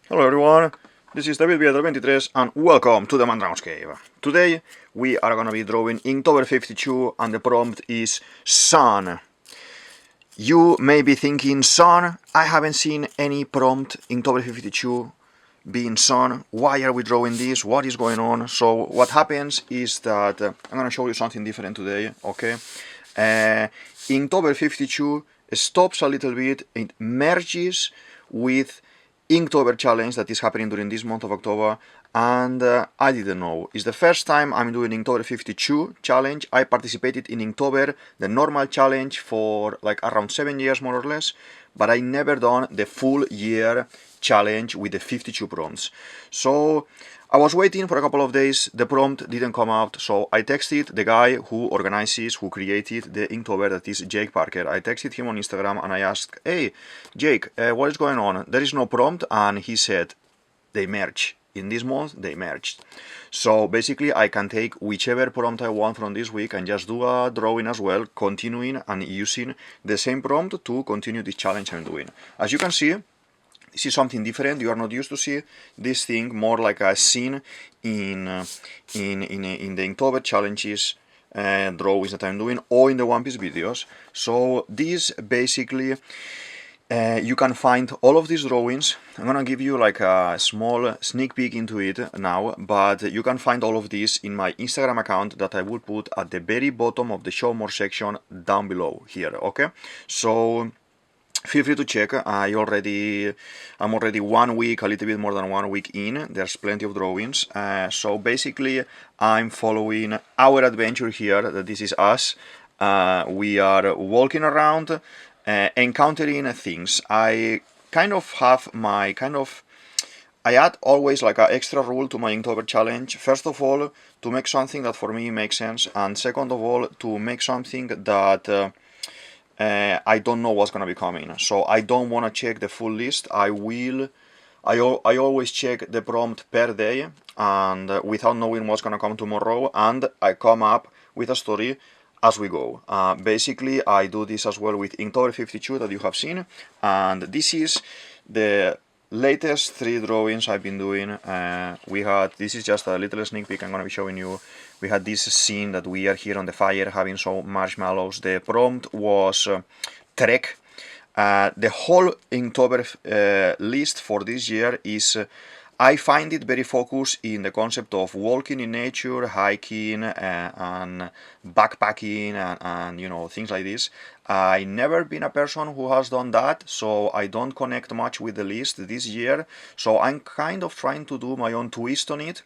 Hello everyone, this is DavidViadel23 and welcome to the Mandragon's Cave. Today we are gonna be drawing Inktober 52 and the prompt is Sun. You may be thinking, Sun, I haven't seen any prompt Inktober 52 being Sun. Why are we drawing this? What is going on? So what happens is that I'm gonna show you something different today, okay? Inktober 52 stops a little bit, it merges with Inktober challenge that is happening during this month of October, and I didn't know. It's the first time I'm doing Inktober 52 challenge. I participated in Inktober, the normal challenge, for like around 7 years more or less, but I never done the full year challenge with the 52 prompts. So I was waiting for a couple of days, the prompt didn't come out, so I texted the guy who organizes, who created the Inktober, that is Jake Parker. I texted him on Instagram and I asked, hey, Jake, what is going on? There is no prompt, and he said, they merge. In this month, they merged. So basically, I can take whichever prompt I want from this week and just do a drawing as well, continuing and using the same prompt to continue this challenge I'm doing. As you can see, this is something different. You are not used to see this thing more like a scene in the Inktober challenges drawings that I'm doing, or in the One Piece videos. So this basically, you can find all of these drawings. I'm gonna give you like a small sneak peek into it now, but you can find all of these in my Instagram account that I will put at the very bottom of the show more section down below here, okay? So feel free to check. I'm already 1 week, a little bit more than 1 week in. There's plenty of drawings. So basically, I'm following our adventure here. That this is us. We are walking around, encountering things. I kind of have my I add always like an extra rule to my Inktober challenge. First of all, to make something that for me makes sense, and second of all, to make something that I don't know what's gonna be coming, so I don't want to check the full list. I always check the prompt per day, and without knowing what's gonna come tomorrow, and I come up with a story as we go. Basically, I do this as well with Inktober 52 that you have seen, and this is the latest 3 drawings I've been doing. This is just a little sneak peek I'm gonna be showing you. We had this scene that we are here on the fire having some marshmallows. The prompt was trek. The whole Inktober list for this year is I find it very focused in the concept of walking in nature, hiking, and backpacking, and you know, things like this. I never been a person who has done that, so I don't connect much with the list this year. So I'm kind of trying to do my own twist on it.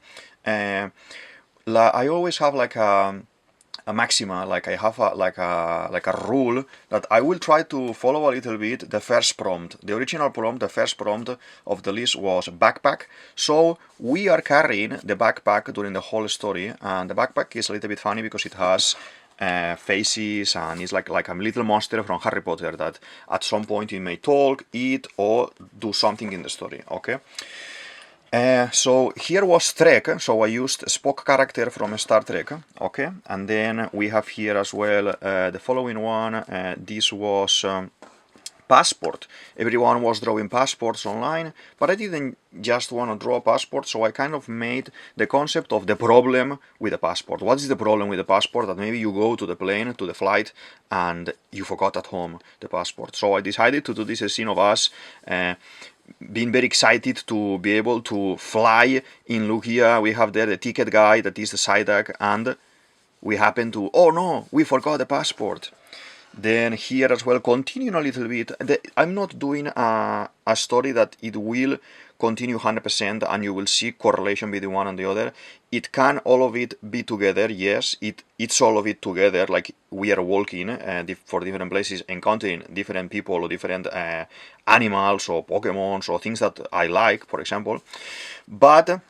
I always have like a maxima, like I have a rule that I will try to follow a little bit. The first prompt, the original prompt, the first prompt of the list was backpack. So we are carrying the backpack during the whole story, and the backpack is a little bit funny because it has faces, and it's like a little monster from Harry Potter that at some point it may talk, eat, or do something in the story, okay? So here was Trek, so I used Spock character from Star Trek, okay? And then we have here as well the following one. This was passport. Everyone was drawing passports online, but I didn't just want to draw a passport, so I kind of made the concept of the problem with the passport. What is the problem with the passport? That maybe you go to the plane, to the flight, and you forgot at home the passport. So I decided to do this scene of us being very excited to be able to fly in. Look here, we have there the ticket guy, that is the Psyduck, and we happen to, oh no, we forgot the passport. Then here as well, continuing a little bit, I'm not doing a story that it will continue 100% and you will see correlation between one and the other. It can all of it be together, yes, it's all of it together, like we are walking for different places, encountering different people or different animals or Pokemons or things that I like, for example. But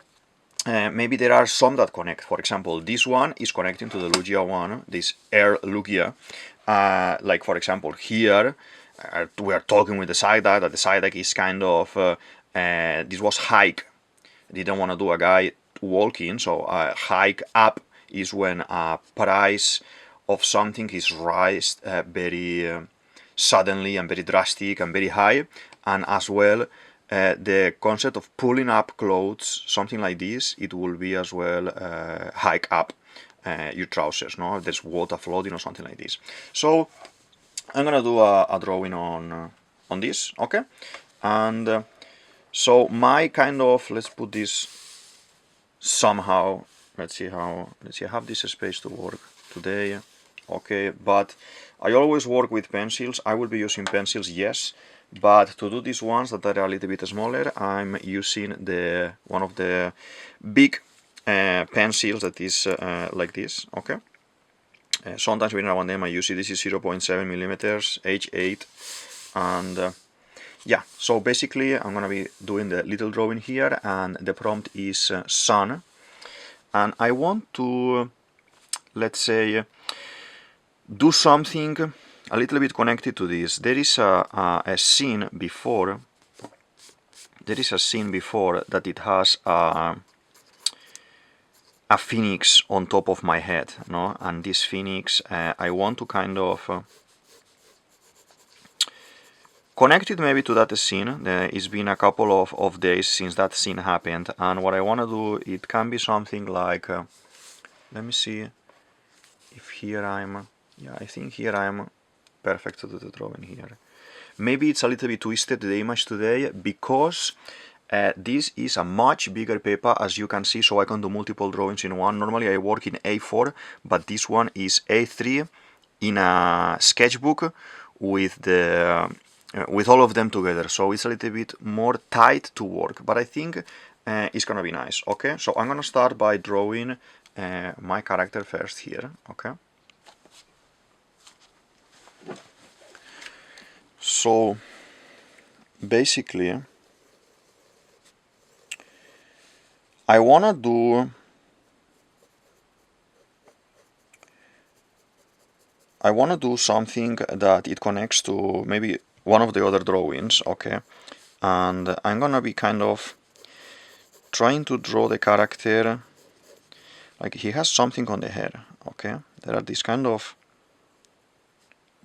maybe there are some that connect. For example, this one is connecting to the Lugia one, this Air Lugia. Like for example here, we are talking with the Psyduck, that the Psyduck is kind of, this was hike. Didn't want to do a guy walking, so hike up is when a price of something is raised very suddenly and very drastic and very high. And as well, the concept of pulling up clothes, something like this, it will be as well hike up your trousers, no? If there's water flooding or something like this. So I'm gonna do a drawing on this, okay? And so my kind of, let's put this somehow. Let's see, I have this space to work today, okay? But I always work with pencils. I will be using pencils, yes, but to do these ones that are a little bit smaller, I'm using one of the big pencils that is like this, okay? Sometimes when I want them, I use it. This is 0.7 millimeters, H8, and yeah. So basically, I'm gonna be doing the little drawing here, and the prompt is sun, and I want to, let's say, do something a little bit connected to this. There is a scene before. There is a scene before that it has a phoenix on top of my head, no? And this phoenix, I want to kind of connect it maybe to that scene. It's been a couple of days since that scene happened, and what I want to do, it can be something like, let me see if here I'm, yeah, I think here I'm perfect to do the drawing here. Maybe it's a little bit twisted, the image today, because this is a much bigger paper, as you can see, so I can do multiple drawings in one. Normally I work in A4, but this one is A3 in a sketchbook with the with all of them together, so it's a little bit more tight to work, but I think it's gonna be nice, okay? So I'm gonna start by drawing my character first here, okay? So basically I wanna do something that it connects to maybe one of the other drawings, okay? And I'm gonna be kind of trying to draw the character like he has something on the head, okay? There are these kind of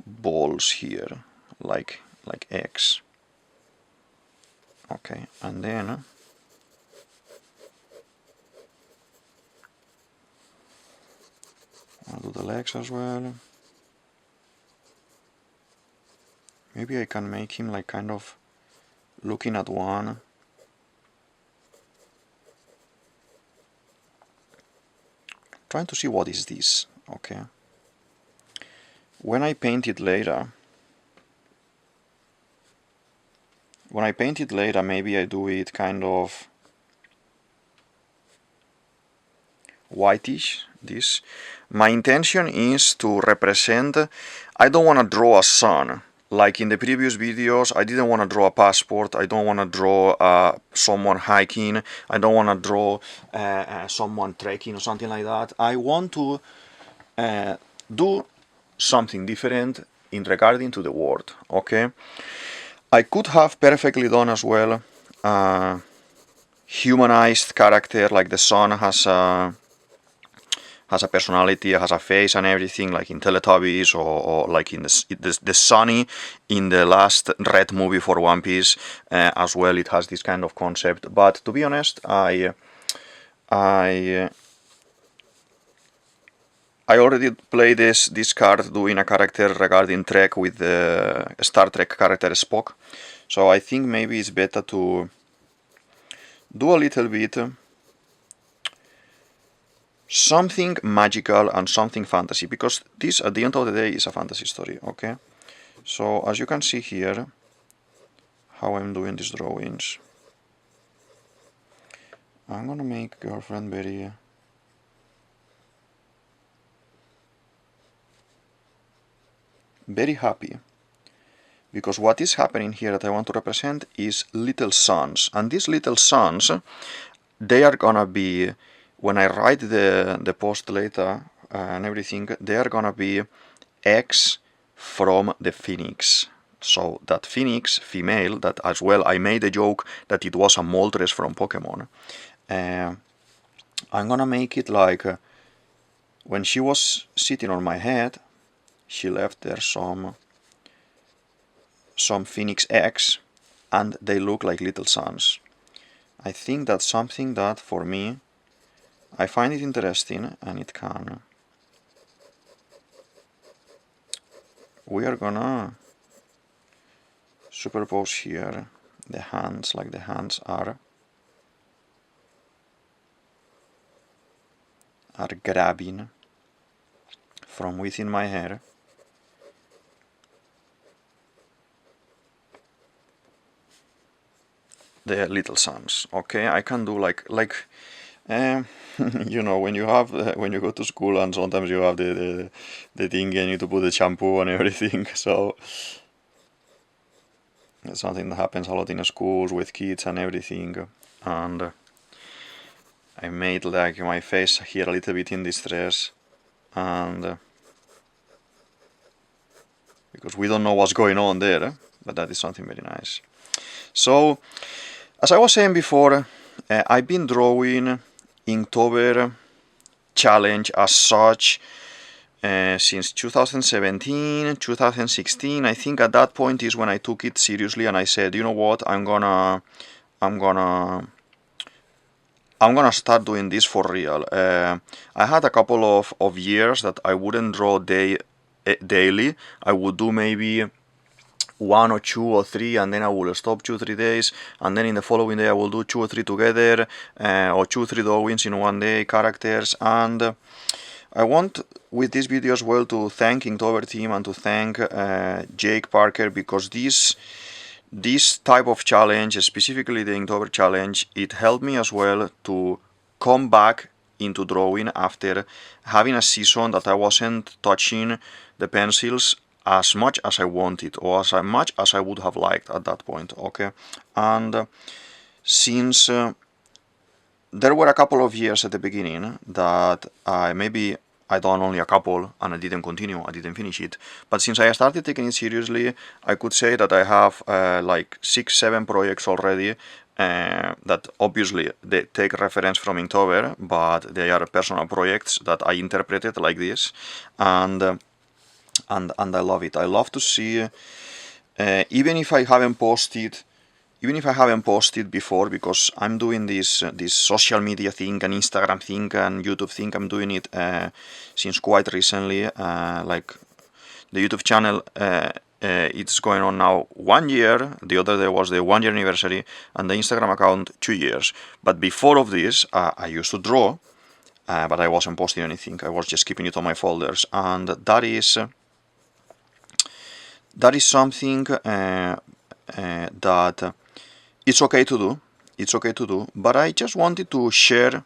balls here, like eggs, okay? And then I'll do the legs as well. Maybe I can make him like kind of looking at one. Trying to see what is this, okay? When I paint it later, maybe I do it kind of whitish, this. My intention is to represent, I don't want to draw a sun. Like in the previous videos, I didn't want to draw a passport, I don't want to draw someone hiking, I don't want to draw someone trekking or something like that. I want to do something different in regarding to the world, okay? I could have perfectly done as well a humanized character, like the sun has a personality, has a face and everything, like in Teletubbies or like in the Sunny in the last Red movie for One Piece as well. It has this kind of concept, but to be honest, I already played this card doing a character regarding Trek with the Star Trek character Spock, so I think maybe it's better to do a little bit something magical and something fantasy, because this at the end of the day is a fantasy story, okay? So as you can see here how I'm doing these drawings, I'm gonna make girlfriend very happy, because what is happening here that I want to represent is little suns, and these little suns, they are gonna be, when I write the post later and everything, they are gonna be eggs from the phoenix. So that phoenix, female, that as well, I made a joke that it was a Moltres from Pokemon. I'm gonna make it like, when she was sitting on my head, she left there some phoenix eggs, and they look like little suns. I think that's something that, for me, I find it interesting, and it can. We are gonna superpose here the hands, like the hands are grabbing from within my hair. The little suns. Okay, I can do like you know, when you have when you go to school and sometimes you have the thing you need to put the shampoo and everything. So it's something that happens a lot in schools with kids and everything. And I made like my face here a little bit in distress, and because we don't know what's going on there, but that is something very nice. So, as I was saying before, I've been drawing Inktober challenge as such since 2017, 2016. I think at that point is when I took it seriously and I said, you know what, I'm gonna start doing this for real. I had a couple of years that I wouldn't draw daily. I would do maybe 1 or 2 or 3, and then I will stop 2-3 days, and then in the following day I will do 2 or 3 together, or 2-3 drawings in one day, characters. And I want with this video as well to thank Inktober team and to thank Jake Parker, because this type of challenge, specifically the Inktober challenge, it helped me as well to come back into drawing after having a season that I wasn't touching the pencils as much as I wanted, or as much as I would have liked at that point. Okay, and since there were a couple of years at the beginning that maybe I done only a couple and I didn't continue, I didn't finish it, but since I started taking it seriously, I could say that I have like 6-7 projects already that obviously they take reference from Inktober, but they are personal projects that I interpreted like this, and I love it. I love to see, even if I haven't posted before, because I'm doing this social media thing and Instagram thing and YouTube thing. I'm doing it since quite recently. Like the YouTube channel, it's going on now 1 year. The other day was the 1-year anniversary, and the Instagram account 2 years. But before of this, I used to draw, but I wasn't posting anything. I was just keeping it on my folders, and that is something that it's okay to do. It's okay to do, but I just wanted to share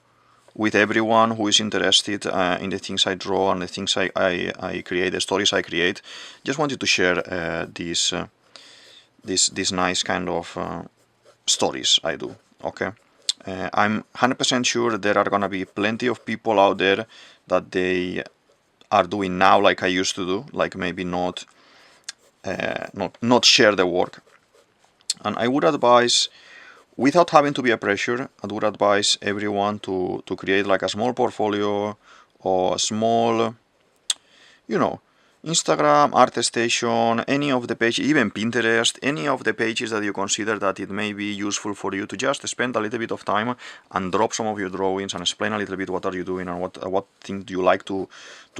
with everyone who is interested in the things I draw and the things I create, the stories I create. Just wanted to share these nice kind of stories I do. Okay, I'm 100% sure there are gonna be plenty of people out there that they are doing now like I used to do, like maybe not share the work. And I would advise, without having to be a pressure, I would advise everyone to create like a small portfolio or a small, Instagram, ArtStation, any of the pages, even Pinterest, any of the pages that you consider that it may be useful for you to just spend a little bit of time and drop some of your drawings and explain a little bit what are you doing and what things do you like to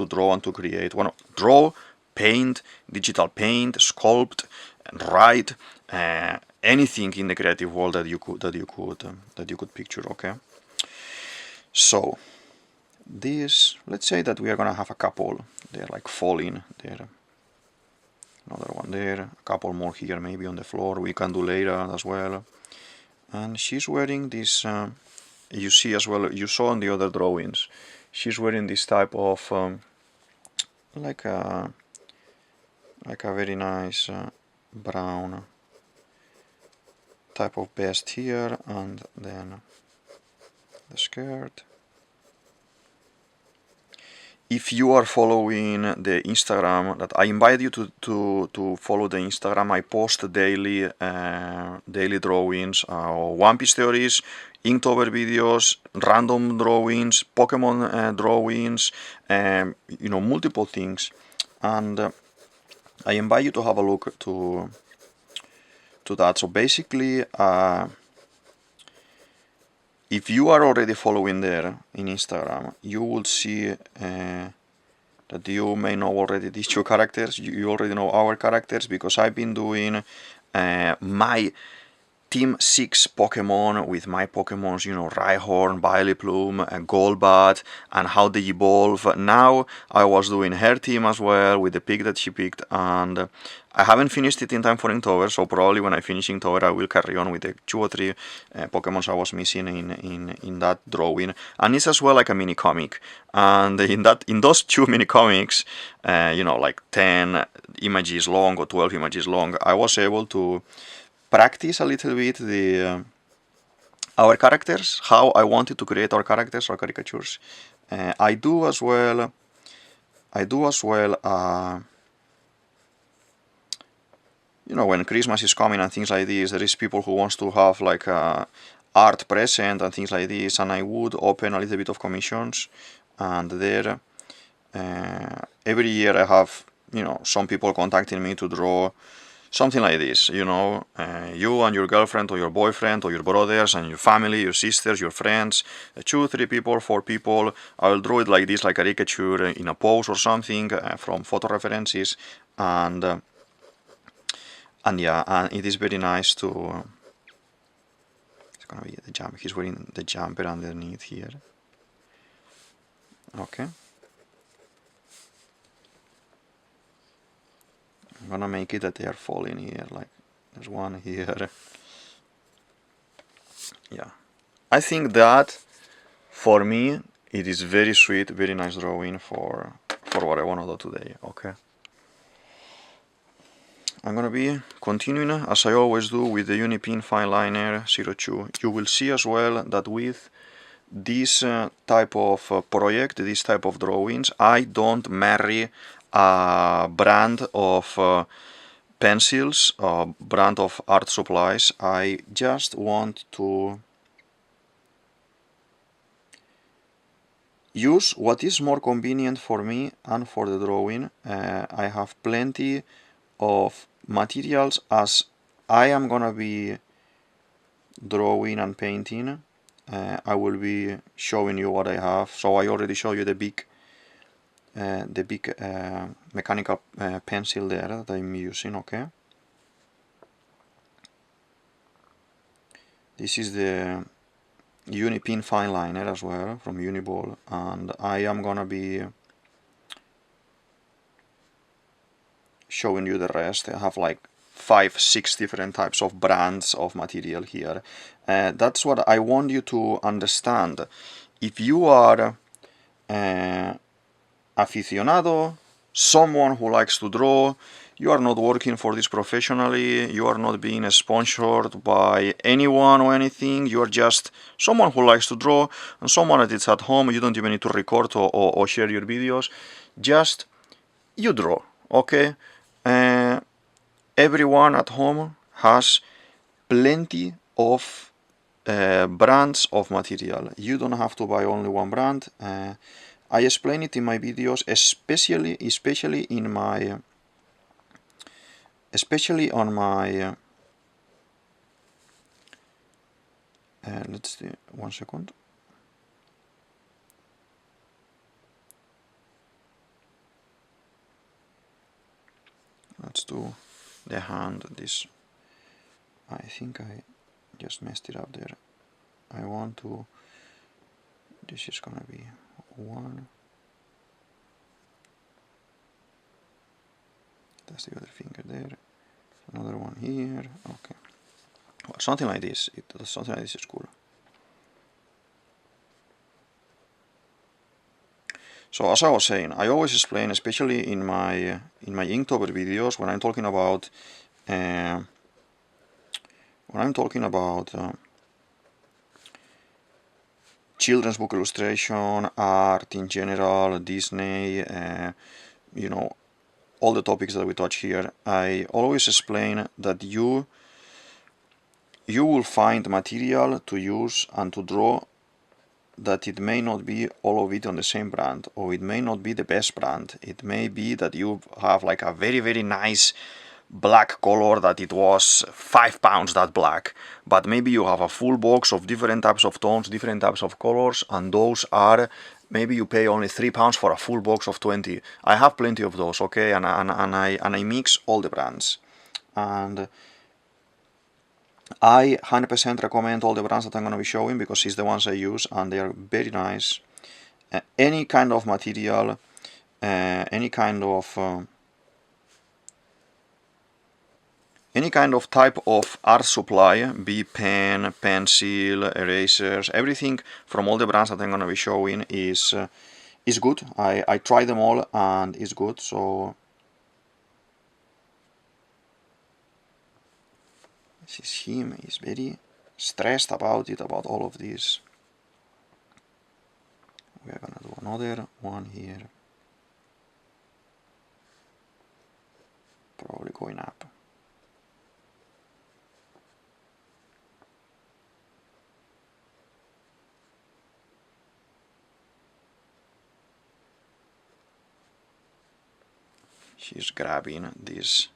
draw and to create. Well, draw, paint, digital paint, sculpt, and write, anything in the creative world that you could picture. Okay, so this, let's say that we are gonna have a couple. They're like falling there. Another one there. A couple more here, maybe on the floor. We can do later as well. And she's wearing this. You see as well. You saw in the other drawings. She's wearing this type of like a very nice brown type of vest here, and then the skirt. If you are following the Instagram, that I invite you to follow the Instagram. I post daily drawings, One Piece theories, Inktober videos, random drawings, Pokemon drawings, multiple things, and I invite you to have a look to to that. So basically, if you are already following there in Instagram, you will see that you may know already these two characters. You already know our characters, because I've been doing my Team 6 Pokemon with my Pokemons, you know, Rhyhorn, Vileplume, Golbat, and how they evolve. Now I was doing her team as well with the pick that she picked, and I haven't finished it in time for Inktober, so probably when I finish Inktober I will carry on with the 2 or 3 Pokemons I was missing in that drawing. And it's as well like a mini comic, and in those 2 mini comics, you know, like 10 images long or 12 images long, I was able to practice a little bit our characters, how I wanted to create our characters, our caricatures. I do as well. You know, when Christmas is coming and things like this, there is people who wants to have like art present and things like this, and I would open a little bit of commissions, and there every year I have, you know, some people contacting me to draw something like this, you know, you and your girlfriend or your boyfriend or your brothers and your family, your sisters, your friends, 2, 3 people, 4 people. I will draw it like this, like a caricature in a pose or something from photo references, and yeah, and it is very nice to. It's gonna be the jump. He's wearing the jumper underneath here. Okay. I'm gonna make it that they are falling here, like there's one here. Yeah, I think that for me it is very sweet, very nice drawing for what I want to do today. Okay, I'm gonna be continuing as I always do with the Unipin Fine Liner 02. You will see as well that with this type of project, this type of drawings, I don't marry a brand of pencils, a brand of art supplies. I just want to use what is more convenient for me and for the drawing. I have plenty of materials as I am gonna be drawing and painting. I will be showing you what I have. So I already showed you the big mechanical pencil there that I'm using. Okay, this is the Unipin Fine Liner as well from Uniball, and I am gonna be showing you the rest. I have like 5-6 different types of brands of material here. That's what I want you to understand. If you are aficionado, someone who likes to draw, you are not working for this professionally, you are not being sponsored by anyone or anything, you are just someone who likes to draw, and someone that is at home, you don't even need to record or share your videos, just you draw, okay? Everyone at home has plenty of brands of material. You don't have to buy only one brand. I explain it in my videos, especially on my let's see, 1 second. Let's do the hand. This, I think I just messed it up there. I want to, this is gonna be 1. That's the other finger there. Another one here. Okay. Well, something like this. Something like this is cool. So as I was saying, I always explain, especially in my Inktober videos, when I'm talking about children's book illustration, art in general, Disney, you know, all the topics that we touch here, I always explain that you will find material to use and to draw that it may not be all of it on the same brand, or it may not be the best brand. It may be that you have like a very, very nice black color that it was 5 pounds that black, but maybe you have a full box of different types of tones, different types of colors, and those are, maybe you pay only 3 pounds for a full box of 20. I have plenty of those, okay, and I mix all the brands, and I 100% recommend all the brands that I'm going to be showing because it's the ones I use and they are very nice. Any kind of material, any kind of type of art supply, be pen, pencil, erasers, everything from all the brands that I'm going to be showing is good. I try them all and it's good. So this is him. He's very stressed about it, about all of this. We are gonna do another one here. Probably going up. She's grabbing these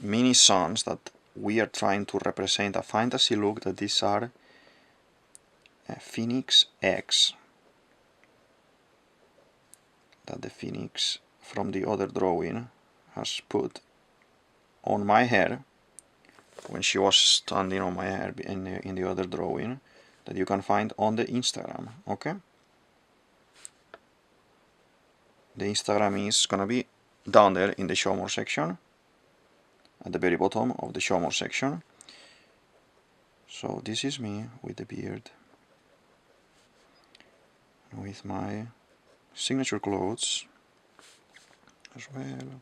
mini suns that we are trying to represent a fantasy look, that these are Phoenix eggs that the Phoenix from the other drawing has put on my hair when she was standing on my hair in the other drawing that you can find on the Instagram, okay? The Instagram is gonna be down there in the show more section, at the very bottom of the show more section. So this is me with the beard, with my signature clothes as well.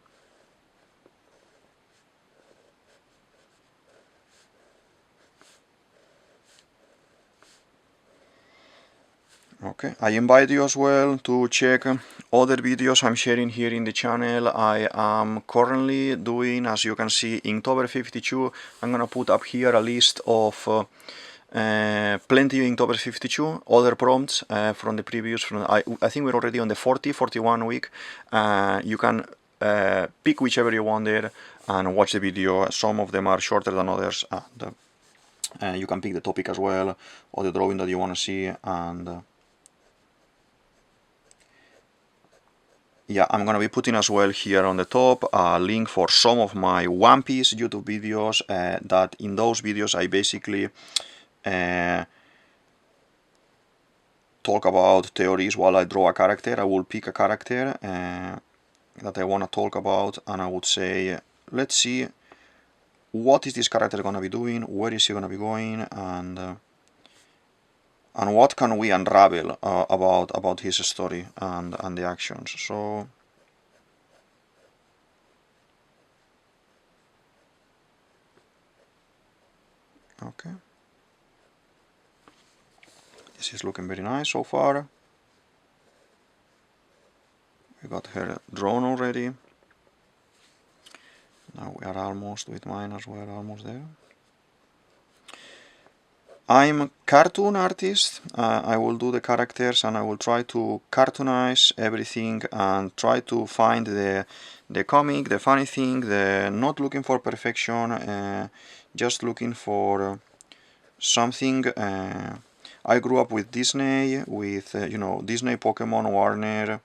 Okay, I invite you as well to check other videos I'm sharing here in the channel. I am currently doing, as you can see, Inktober 52. I'm gonna put up here a list of plenty of Inktober 52 other prompts from the previous. I think we're already on the 41 week. You can pick whichever you want there and watch the video. Some of them are shorter than others. You can pick the topic as well, or the drawing that you want to see, and yeah, I'm gonna be putting as well here on the top a link for some of my One Piece YouTube videos. That in those videos I basically talk about theories while I draw a character. I will pick a character that I want to talk about, and I would say, let's see, what is this character gonna be doing, where is he gonna be going, and what can we unravel about his story and the actions. So okay, this is looking very nice so far. We got her drawn already. Now we are almost with mine as well, almost there. I'm a cartoon artist. I will do the characters and I will try to cartoonize everything and try to find the comic, the funny thing, the not looking for perfection, just looking for something. I grew up with Disney, with you know, Disney, Pokemon, Warner,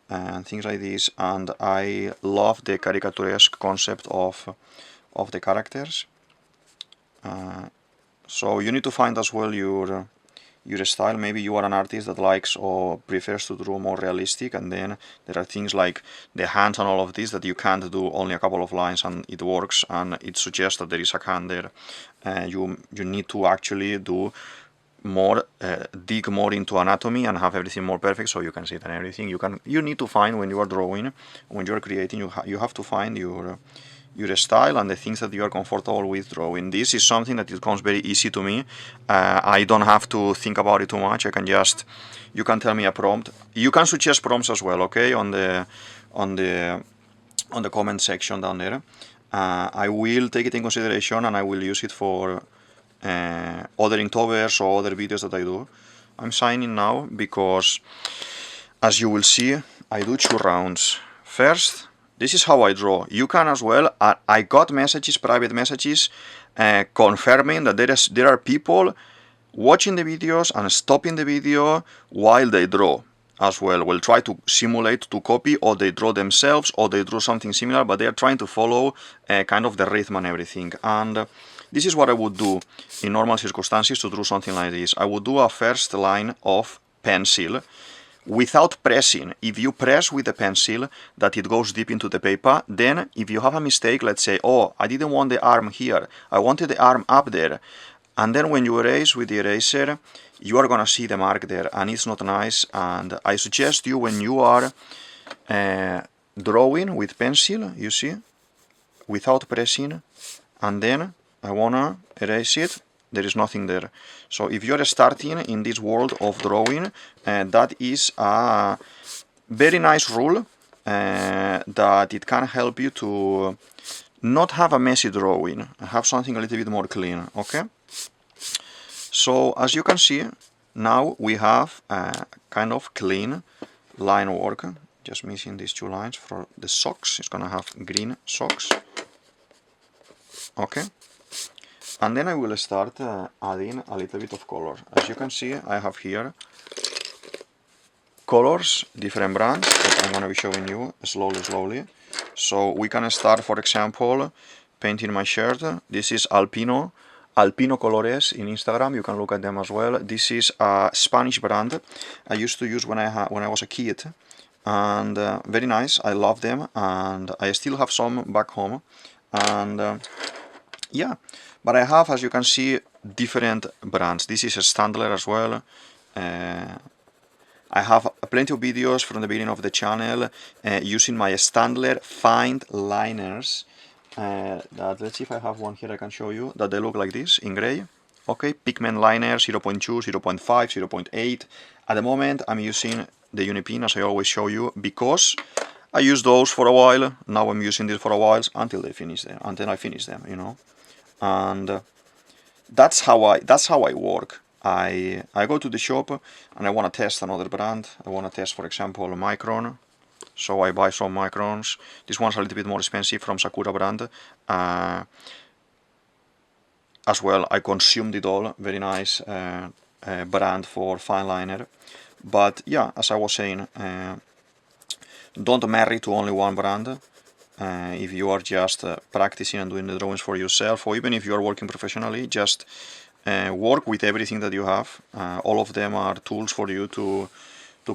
and things like this, and I love the caricaturesque concept of the characters. So you need to find as well your style. Maybe you are an artist that likes or prefers to draw more realistic, and then there are things like the hands and all of this that you can't do only a couple of lines and it works, and it suggests that there is a hand there. You need to actually do more, dig more into anatomy and have everything more perfect so you can see it and everything. You need to find, when you are drawing, when you are creating, you have to find your style and the things that you are comfortable with drawing. This is something that it comes very easy to me. I don't have to think about it too much. I can just, you can tell me a prompt. You can suggest prompts as well, okay, on the comment section down there. I will take it in consideration and I will use it for other Inktovers or other videos that I do. I'm signing now because, as you will see, I do 2 rounds. First, This is how I draw. You can as well. I got messages, private messages, confirming that there are people watching the videos and stopping the video while they draw as well. Will try to simulate to copy, or they draw themselves, or they draw something similar, but they are trying to follow kind of the rhythm and everything. And this is what I would do in normal circumstances to draw something like this. I would do a first line of pencil without pressing. If you press with the pencil that it goes deep into the paper, then if you have a mistake, let's say, oh, I didn't want the arm here, I wanted the arm up there, and then when you erase with the eraser, you are gonna see the mark there, and it's not nice. And I suggest you, when you are drawing with pencil, you see, without pressing, and then I wanna erase it, there is nothing there. So if you're starting in this world of drawing, that is a very nice rule that it can help you to not have a messy drawing, have something a little bit more clean, okay? So as you can see, now we have a kind of clean line work. Just missing these two lines for the socks. It's gonna have green socks, okay? And then I will start adding a little bit of color. As you can see, I have here colors, different brands that I'm gonna be showing you slowly. So we can start, for example, painting my shirt. This is Alpino Colores in Instagram. You can look at them as well. This is a Spanish brand I used to use when I was a kid, and very nice. I love them, and I still have some back home. And yeah, but I have, as you can see, different brands. This is a Standler as well. I have plenty of videos from the beginning of the channel using my Standler Find liners. Let's see if I have one here I can show you, that they look like this in gray. Okay, pigment liner 0.2, 0.5, 0.8. At the moment I'm using the Unipin, as I always show you, because I used those for a while. Now I'm using this for a while until I finish them, you know. And that's how I work. I go to the shop and I want to test another brand. I want to test, for example, Micron. So I buy some Microns. This one's a little bit more expensive, from Sakura brand. As well, I consumed it all. Very nice brand for fine liner. But yeah, as I was saying, don't marry to only one brand. If you are just practicing and doing the drawings for yourself, or even if you are working professionally, just work with everything that you have. All of them are tools for you to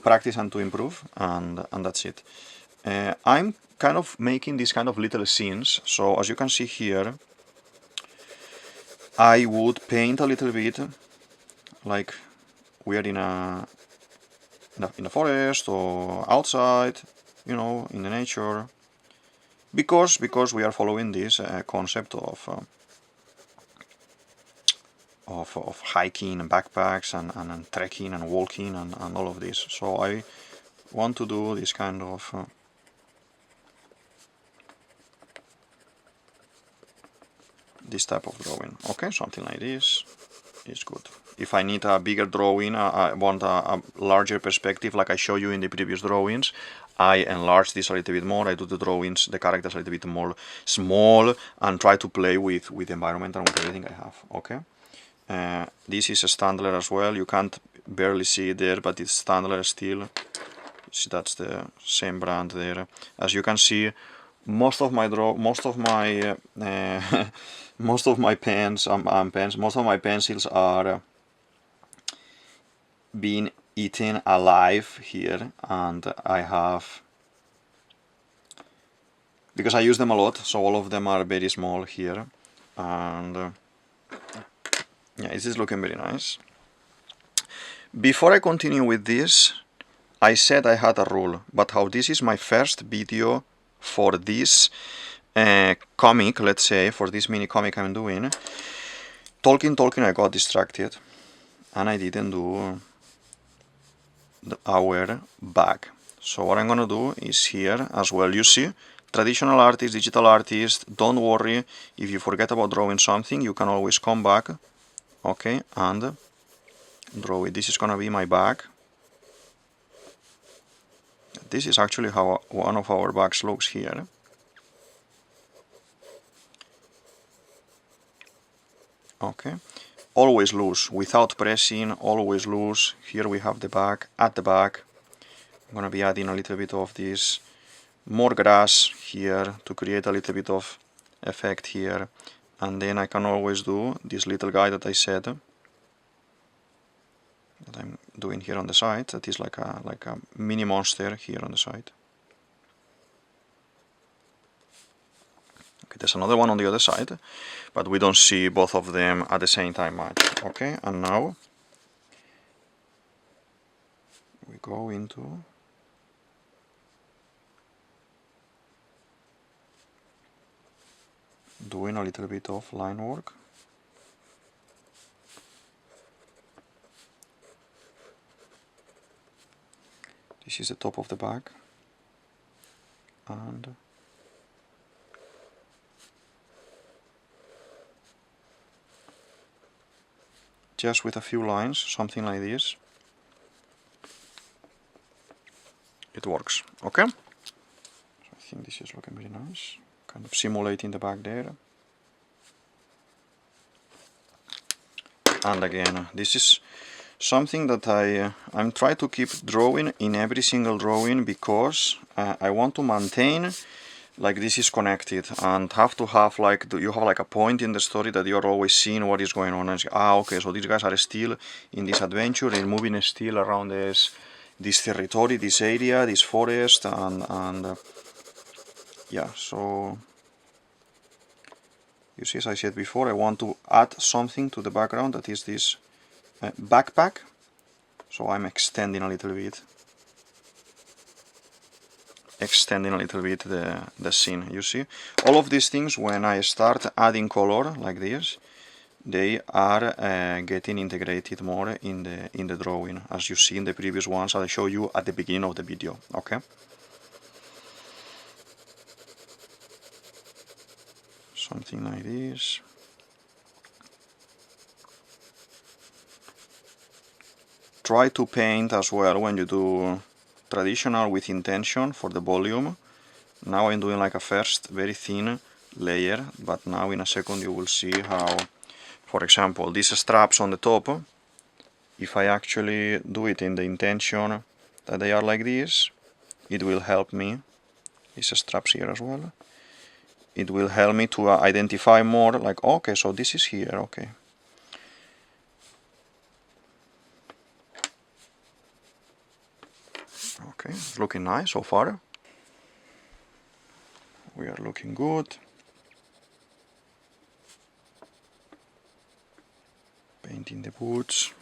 practice and to improve, and that's it. I'm kind of making these kind of little scenes. So as you can see here, I would paint a little bit like we are in a forest or outside, you know, in the nature, because we are following this concept of hiking and backpacks and trekking and walking and all of this. So I want to do this kind of this type of drawing. Okay, something like this is good. If I need a bigger drawing, I want a larger perspective, like I showed you in the previous drawings, I enlarge this a little bit more. I do the drawings, the characters a little bit more small, and try to play with the environment and with everything I have. Okay. This is a Standler as well. You can't barely see it there, but it's Standler still. See, that's the same brand there. As you can see, most of my pencils are being eaten alive here, and I have, because I use them a lot, so all of them are very small here, and yeah, this is looking very nice. Before I continue with this, I said I had a rule, but how this is my first video for this comic, let's say, for this mini comic I'm doing, talking, I got distracted, and I didn't do our bag. So what I'm gonna do is here as well, you see, traditional artist, digital artist, don't worry, if you forget about drawing something, you can always come back, okay, and draw it. This is gonna be my bag. this is actually how one of our bags looks here. Okay, always loose, without pressing, always loose. Here we have the bag. At the back, I'm gonna be adding a little bit of this more grass here to create a little bit of effect here, and then I can always do this little guy that I said that I'm doing here on the side, that is like a mini monster here on the side. Okay, there's another one on the other side, but we don't see both of them at the same time much. Okay, and now we go into doing a little bit of line work. This is the top of the bag, and just with a few lines, something like this, it works. Okay, so I think this is looking very nice, kind of simulating the bag there. And again, this is something that I'm trying to keep drawing in every single drawing, because I want to maintain like this is connected, and have to have like you have like a point in the story that you're always seeing what is going on, and okay, so these guys are still in this adventure, they're moving still around this territory, this area, this forest, and yeah, so you see, as I said before, I want to add something to the background, that is this backpack, so I'm extending a little bit the scene. You see, all of these things, when I start adding color like this, they are getting integrated more in the drawing, as you see in the previous ones that I show you at the beginning of the video. Okay, something like this. Try to paint as well when you do traditional with intention for the volume. Now I'm doing like a first very thin layer, but now in a second you will see how, for example, these straps on the top, if I actually do it in the intention that they are like this, it will help me. These straps here as well. It will help me to identify more, like, okay, so this is here, okay. Okay, it's looking nice so far. We are looking good. Painting the boots.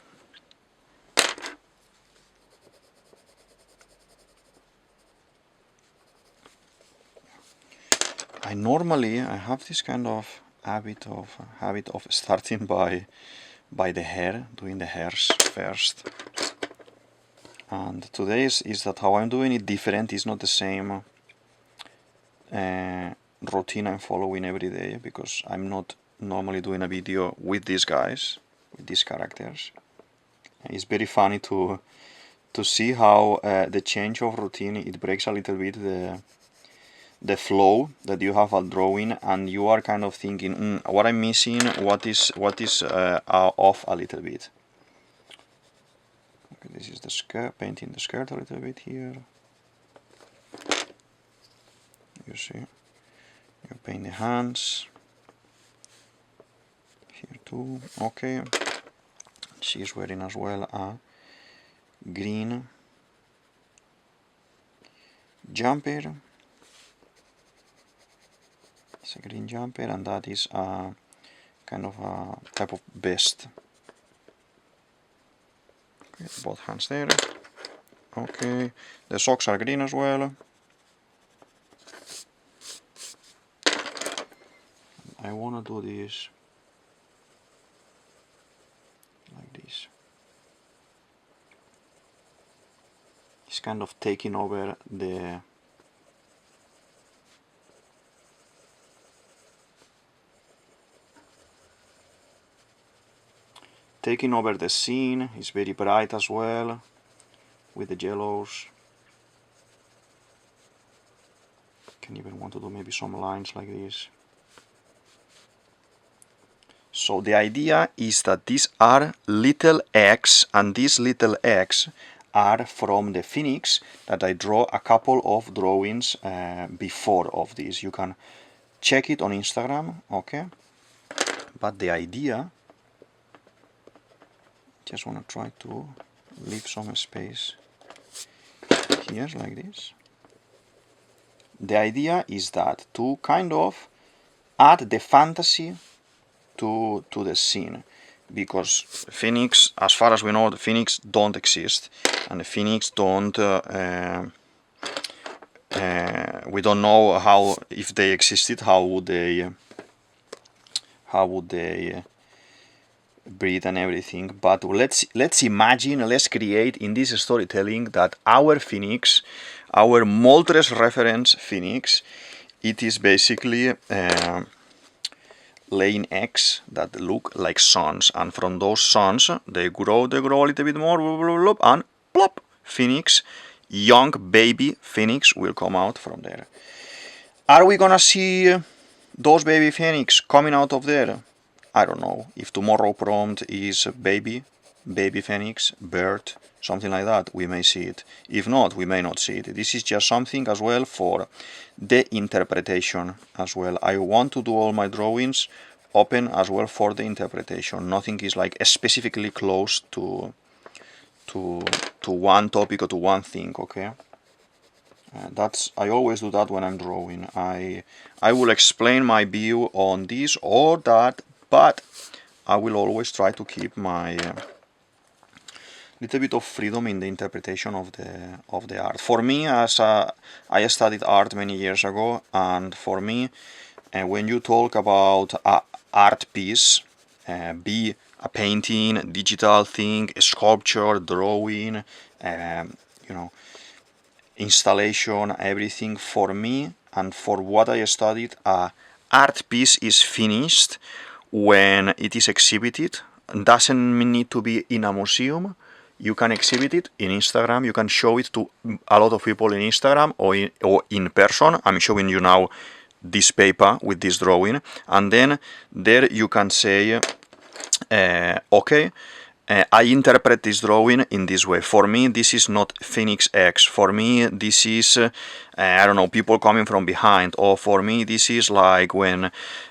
I have this kind of habit of starting by the hair, doing the hairs first. And today is that how I'm doing it different. It's not the same routine I'm following every day, because I'm not normally doing a video with these guys, with these characters. And it's very funny to see how the change of routine, it breaks a little bit the flow that you have at drawing, and you are kind of thinking, what I'm missing, what is off a little bit. Okay, this is the skirt, painting the skirt a little bit here. You see, you paint the hands here too. Okay, she's wearing as well a green jumper. It's a green jumper, and that is a kind of a type of vest. Okay, both hands there. Okay, the socks are green as well. I want to do this like this. It's kind of taking over the scene. It's very bright as well with the yellows. can even want to do maybe some lines like this. So the idea is that these are little eggs, and these little eggs are from the phoenix that I draw a couple of drawings before of this. You can check it on Instagram, okay? But the idea, just want to try to leave some space here like this. The idea is that to kind of add the fantasy to the scene, because phoenix, as far as we know, the phoenix don't exist, and the phoenix don't we don't know how, if they existed, how would they breathe and everything. But let's imagine, let's create in this storytelling that our phoenix, our Moltres reference phoenix, it is basically laying eggs that look like suns, and from those suns they grow a little bit more, blah, blah, blah, and plop, phoenix, young baby phoenix will come out from there. Are we gonna see those baby phoenix coming out of there? I don't know. If tomorrow prompt is baby phoenix, bird, something like that, we may see it. If not, we may not see it. This is just something as well for the interpretation as well. I want to do all my drawings open as well for the interpretation. Nothing is like specifically close to one topic or to one thing, okay? I always do that when I'm drawing. I will explain my view on this or that, but I will always try to keep my little bit of freedom in the interpretation of the art. For me, as I studied art many years ago, and for me, when you talk about a art piece, be a painting, digital thing, a sculpture, drawing, you know, installation, everything, for me and for what I studied, a art piece is finished when it is exhibited. Doesn't need to be in a museum. You can exhibit it in Instagram. You can show it to a lot of people in Instagram or in person. I'm showing you now this paper with this drawing, and then there you can say, okay, I interpret this drawing in this way. For me, this is not Phoenix X. For me, this is, I don't know, people coming from behind. Or for me, this is like when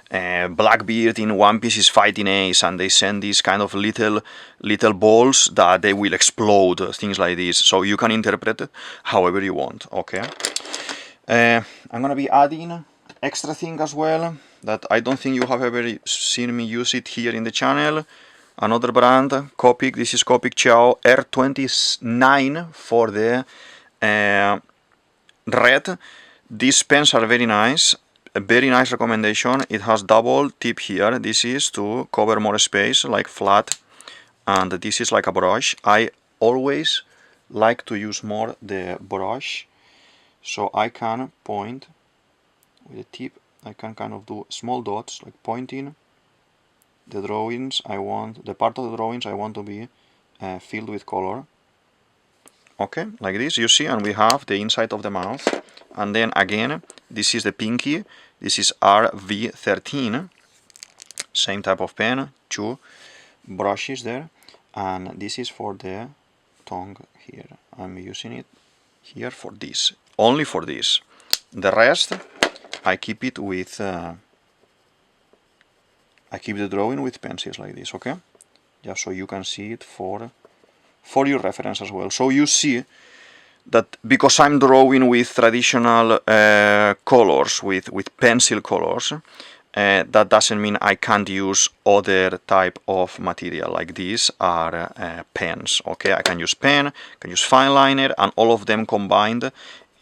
Blackbeard in One Piece is fighting Ace, and they send these kind of little balls that they will explode, things like this. So you can interpret it however you want, okay? I'm gonna be adding extra thing as well that I don't think you have ever seen me use it here in the channel. Another brand, Copic. This is Copic Ciao R29 for the red. These pens are very nice. A very nice recommendation. It has double tip here. This is to cover more space, like flat, and this is like a brush. I always like to use more the brush, so I can point with the tip. I can kind of do small dots, like pointing the drawings I want, the part of the drawings I want to be filled with color. Okay, like this, you see, and we have the inside of the mouth. And then again, this is the pinky. This is RV13. Same type of pen, two brushes there. And this is for the tongue here. I'm using it here for this, only for this. The rest, I keep it with I keep the drawing with pencils like this, okay? Just so you can see it for your reference as well. So you see that because I'm drawing with traditional colors, with pencil colors, that doesn't mean I can't use other type of material. Like these are pens, okay? I can use pen, I can use fine liner, and all of them combined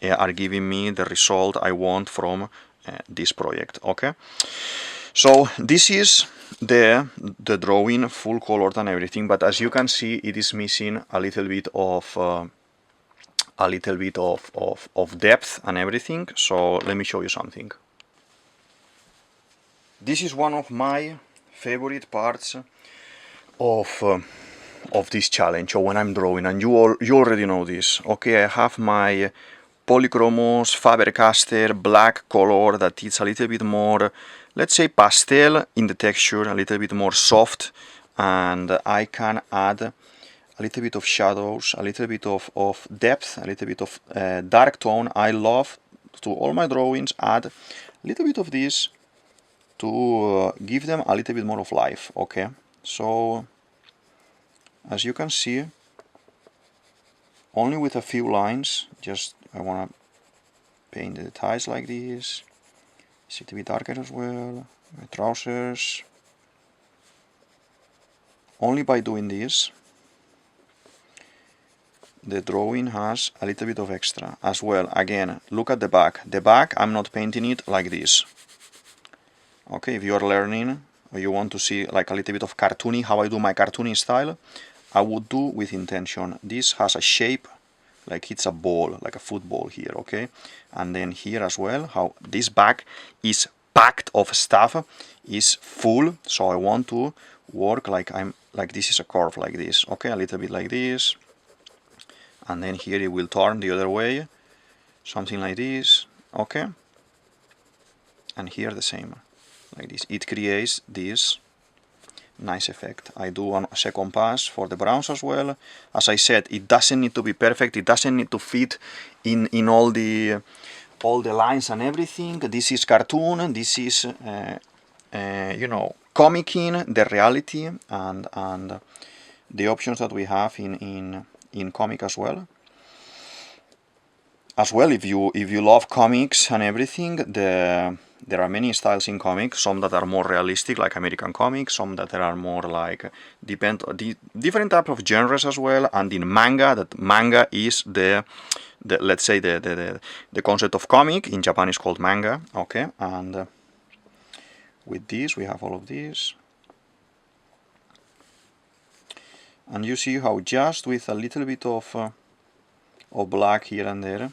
are giving me the result I want from this project, okay? So this is the drawing, full colored and everything, but as you can see, it is missing a little bit of depth and everything. So let me show you something. This is one of my favorite parts of this challenge, or when I'm drawing, and you already know this. Okay, I have my polychromos, Faber-Castell, black color that is a little bit more, let's say, pastel in the texture, a little bit more soft, and I can add a little bit of shadows, a little bit of depth, a little bit of dark tone. I love to all my drawings add a little bit of this to give them a little bit more of life, okay? So, as you can see, only with a few lines, just I want to paint the details like this. It's a little bit darker as well, my trousers. Only by doing this, the drawing has a little bit of extra as well. Again, look at the back. The back, I'm not painting it like this. Okay, if you are learning or you want to see like a little bit of cartoony, how I do my cartoony style, I would do with intention. This has a shape like it's a ball, like a football here, okay? And then here as well, how this back is packed of stuff, is full, so I want to work like this is a curve like this, okay? A little bit like this, and then here it will turn the other way, something like this, okay? And here the same, like this. It creates this nice effect. I do a second pass for the browns as well. As I said, it doesn't need to be perfect, it doesn't need to fit in all the lines and everything. This is cartoon, this is you know, comicing the reality and the options that we have in comic as well. As well, if you love comics and everything, there are many styles in comics, some that are more realistic, like American comics, some that are more like, depend on the different type of genres as well, and in manga, that manga is the let's say the concept of comic, in Japan is called manga, okay, and with this we have all of this. And you see how just with a little bit of black here and there,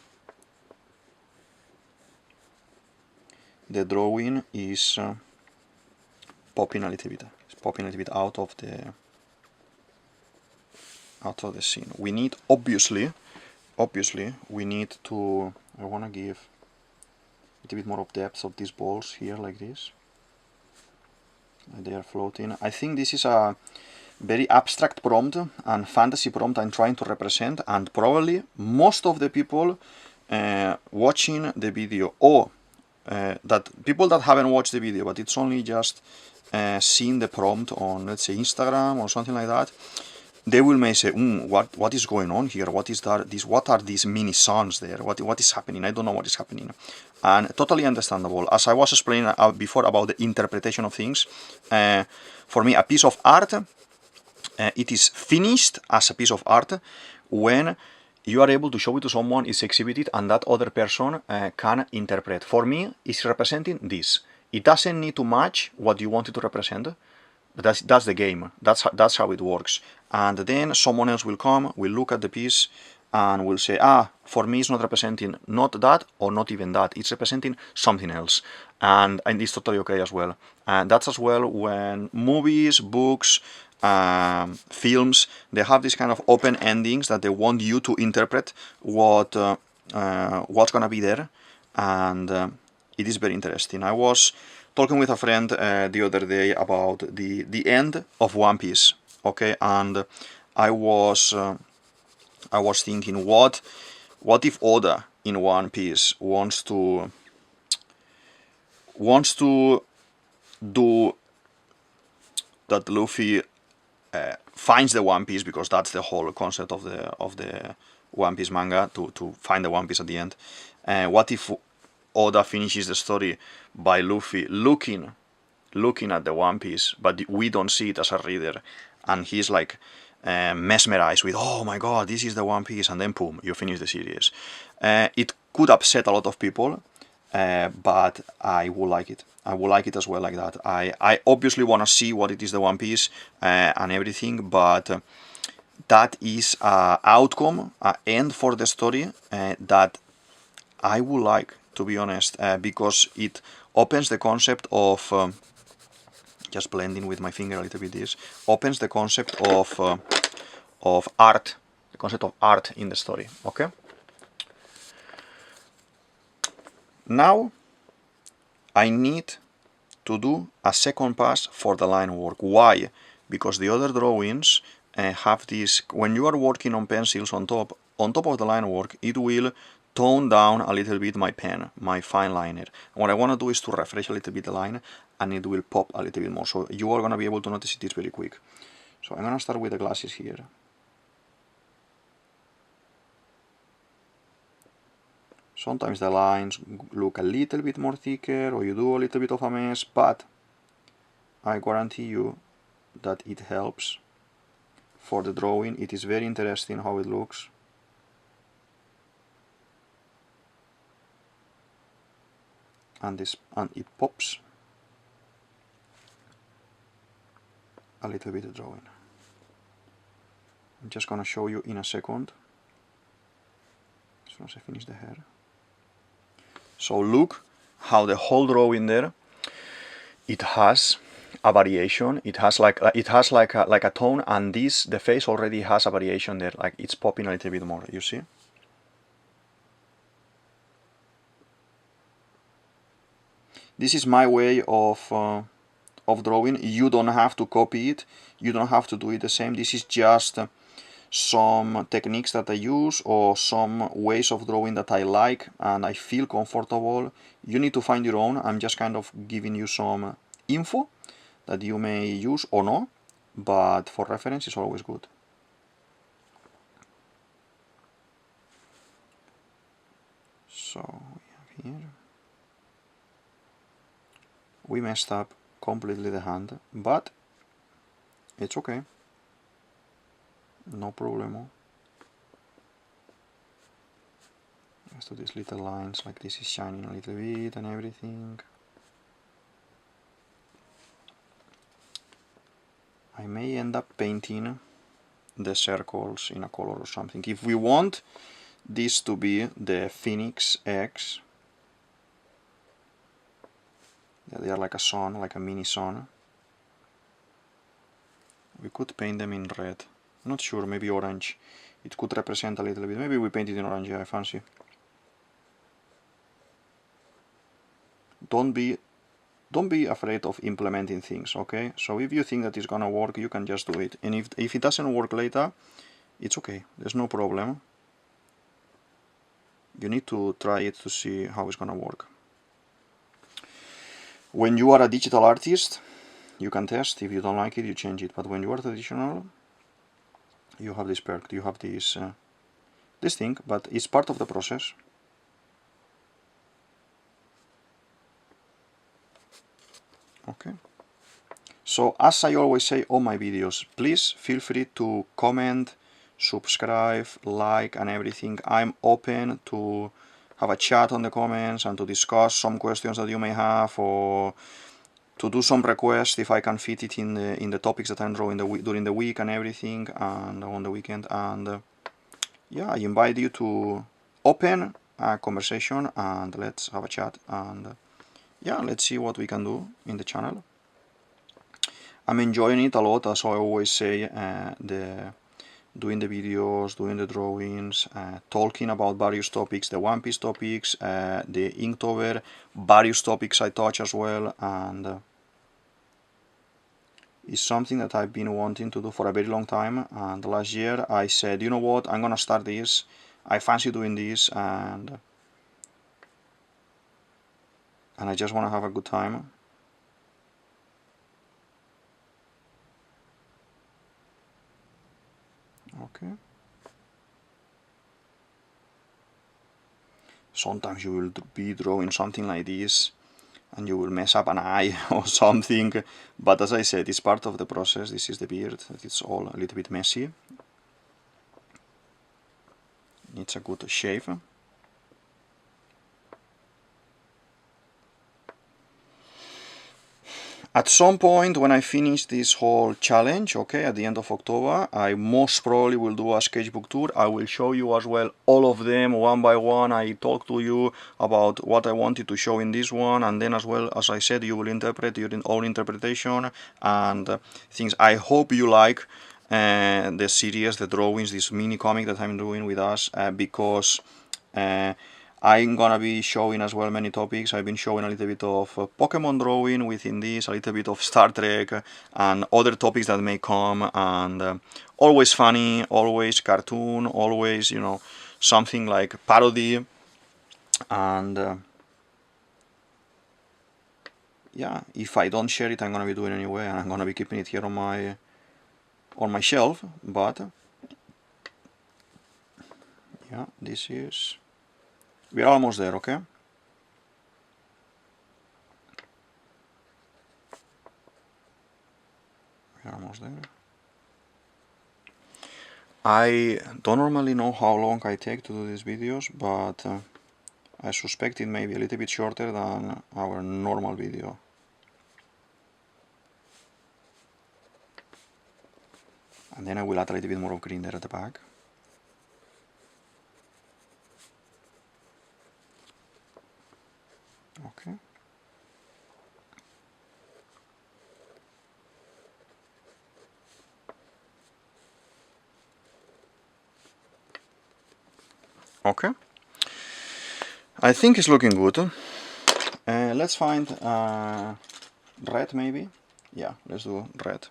the drawing is popping a little bit. It's popping a little bit out of the scene. We need obviously we need to. I want to give a little bit more of depth of these balls here, like this. They are floating. I think this is a very abstract prompt and fantasy prompt I'm trying to represent, and probably most of the people watching the video, or that people that haven't watched the video but it's only just seen the prompt on, let's say, Instagram or something like that, they will may say, what is going on here? What is that? What are these mini suns there? What is happening? I don't know what is happening. And totally understandable. As I was explaining before about the interpretation of things, for me a piece of art, it is finished as a piece of art when you are able to show it to someone, it's exhibited, and that other person can interpret. For me, it's representing this. It doesn't need to match what you wanted to represent, but that's the game. That's how it works. And then someone else will come, will look at the piece, and will say, for me it's not representing not that or not even that. It's representing something else. And it's totally okay as well. And that's as well when movies, books, films, they have this kind of open endings that they want you to interpret what's gonna be there, and it is very interesting. I was talking with a friend the other day about the end of One Piece, okay, and I was thinking, what if Oda in One Piece wants to do that Luffy finds the One Piece, because that's the whole concept of the One Piece manga, to find the One Piece at the end. What if Oda finishes the story by Luffy looking at the One Piece, but we don't see it as a reader, and he's like mesmerized with, oh my god, this is the One Piece, and then boom, you finish the series. It could upset a lot of people, but I would like it. I would like it as well like that. I obviously want to see what it is, the One Piece and everything, but that is an outcome, an end for the story that I would like, to be honest, because it opens the concept of, just blending with my finger a little bit this, opens the concept of art, the concept of art in the story, okay? Now I need to do a second pass for the line work. Why? Because the other drawings have this, when you are working on pencils on top of the line work, it will tone down a little bit my pen, my fine liner. And what I want to do is to refresh a little bit the line, and it will pop a little bit more. So you are going to be able to notice it very quick. So I'm going to start with the glasses here. Sometimes the lines look a little bit more thicker, or you do a little bit of a mess, but I guarantee you that it helps for the drawing. It is very interesting how it looks. And it pops a little bit of drawing. I'm just gonna show you in a second, as soon as I finish the hair. So look how the whole drawing there, it has a variation. It has like a tone, and the face already has a variation there. Like it's popping a little bit more. You see? This is my way of drawing. You don't have to copy it. You don't have to do it the same. This is just some techniques that I use, or some ways of drawing that I like and I feel comfortable. You need to find your own. I'm just kind of giving you some info that you may use or not, but for reference it's always good. So we have here, we messed up completely the hand, but it's okay, no problemo. Let's do these little lines, like this is shining a little bit and everything. I may end up painting the circles in a color or something. If we want this to be the phoenix eggs, they are like a sun, like a mini sun, we could paint them in red. Not sure, maybe orange. It could represent a little bit. Maybe we paint it in orange, yeah, I fancy. Don't be afraid of implementing things, okay? So if you think that it's gonna work, you can just do it. And if it doesn't work later, it's okay, there's no problem. You need to try it to see how it's gonna work. When you are a digital artist, you can test. If you don't like it, you change it. But when you are traditional, you have this perk, you have this thing, but it's part of the process. Okay. So as I always say on my videos, please feel free to comment, subscribe, like and everything. I'm open to have a chat on the comments and to discuss some questions that you may have, or to do some requests if I can fit it in the topics that I'm drawing during the week and everything, and on the weekend. And yeah, I invite you to open a conversation and let's have a chat, and yeah, let's see what we can do in the channel. I'm enjoying it a lot, as I always say, doing the videos, doing the drawings, talking about various topics, the One Piece topics, the Inktober, various topics I touch as well, and it's something that I've been wanting to do for a very long time. And last year I said, you know what, I'm gonna start this, I fancy doing this, and I just want to have a good time. Okay. Sometimes you will be drawing something like this and you will mess up an eye or something, but as I said, it's part of the process. This is the beard, it's all a little bit messy. Needs a good shave. At some point when I finish this whole challenge, okay, at the end of October, I most probably will do a sketchbook tour. I will show you as well all of them one by one. I talk to you about what I wanted to show in this one, and then as well, as I said, you will interpret your own interpretation and things. I hope you like the series, the drawings, this mini comic that I'm doing with us, because I'm gonna be showing as well many topics. I've been showing a little bit of Pokemon drawing within this, a little bit of Star Trek, and other topics that may come, and always funny, always cartoon, always, you know, something like parody, and yeah, if I don't share it, I'm gonna be doing it anyway, and I'm gonna be keeping it here on my shelf. But yeah, this is, we're almost there, okay? We're almost there. I don't normally know how long I take to do these videos, but I suspect it may be a little bit shorter than our normal video. And then I will add a little bit more of green there at the back. Okay. Okay. I think it's looking good. Let's find red maybe. Yeah, let's do red.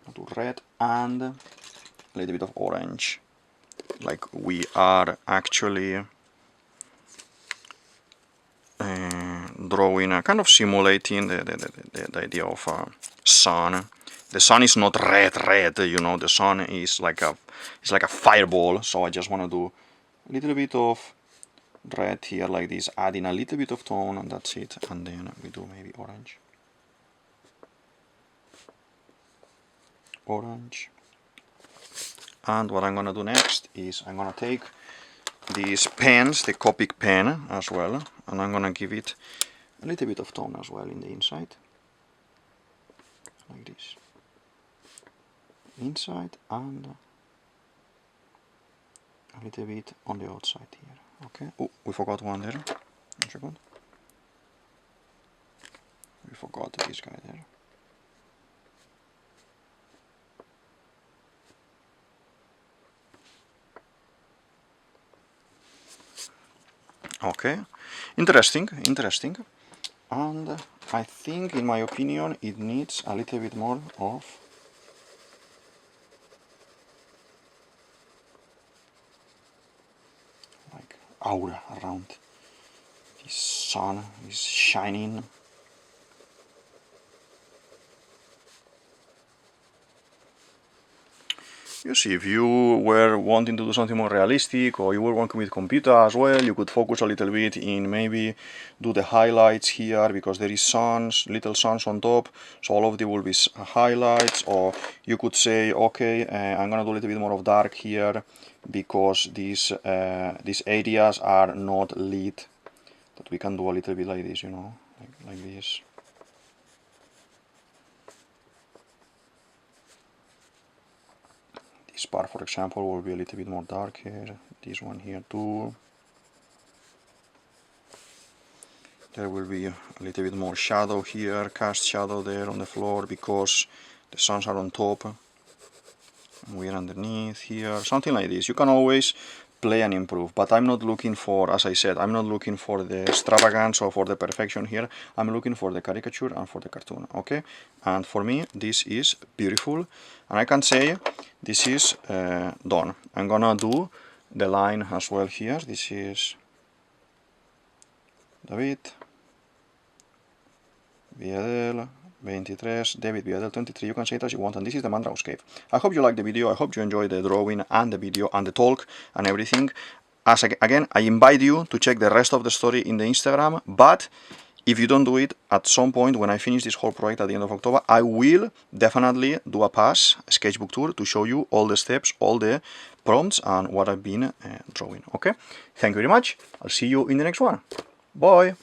I'll do red and a little bit of orange. Like we are actually drawing, kind of simulating the idea of sun. The sun is not red, you know. The sun is like a fireball. So I just want to do a little bit of red here, like this, adding a little bit of tone, and that's it. And then we do maybe orange. Orange. And what I'm gonna do next is I'm gonna take these pens, the Copic pen as well, and I'm gonna give it a little bit of tone as well in the inside, like this. Inside and a little bit on the outside here. Okay. Oh, we forgot one there. 1 second. We forgot this guy there. Okay, interesting, and I think, in my opinion, it needs a little bit more of like aura around. The sun is shining. You see, if you were wanting to do something more realistic, or you were working with computer as well, you could focus a little bit in maybe do the highlights here, because there is suns, little suns on top, so all of them will be highlights. Or you could say, okay, I'm gonna do a little bit more of dark here, because these areas are not lit. That we can do a little bit like this, you know, like this. This part, for example, will be a little bit more dark here. This one here too. There will be a little bit more shadow here, cast shadow there on the floor, because the suns are on top and we are underneath here. Something like this. You can always play and improve, but I'm not looking for, as I said, I'm not looking for the extravagance or for the perfection here. I'm looking for the caricature and for the cartoon, okay? And for me, this is beautiful, and I can say this is done. I'm gonna do the line as well here. This is DavidViadel23, DavidViadel23, you can say it as you want, and this is the Mandrago's Cave. I hope you liked the video, I hope you enjoyed the drawing and the video and the talk and everything. Again, I invite you to check the rest of the story in the Instagram, but if you don't do it, at some point when I finish this whole project at the end of October, I will definitely do a sketchbook tour to show you all the steps, all the prompts, and what I've been drawing, okay? Thank you very much, I'll see you in the next one. Bye!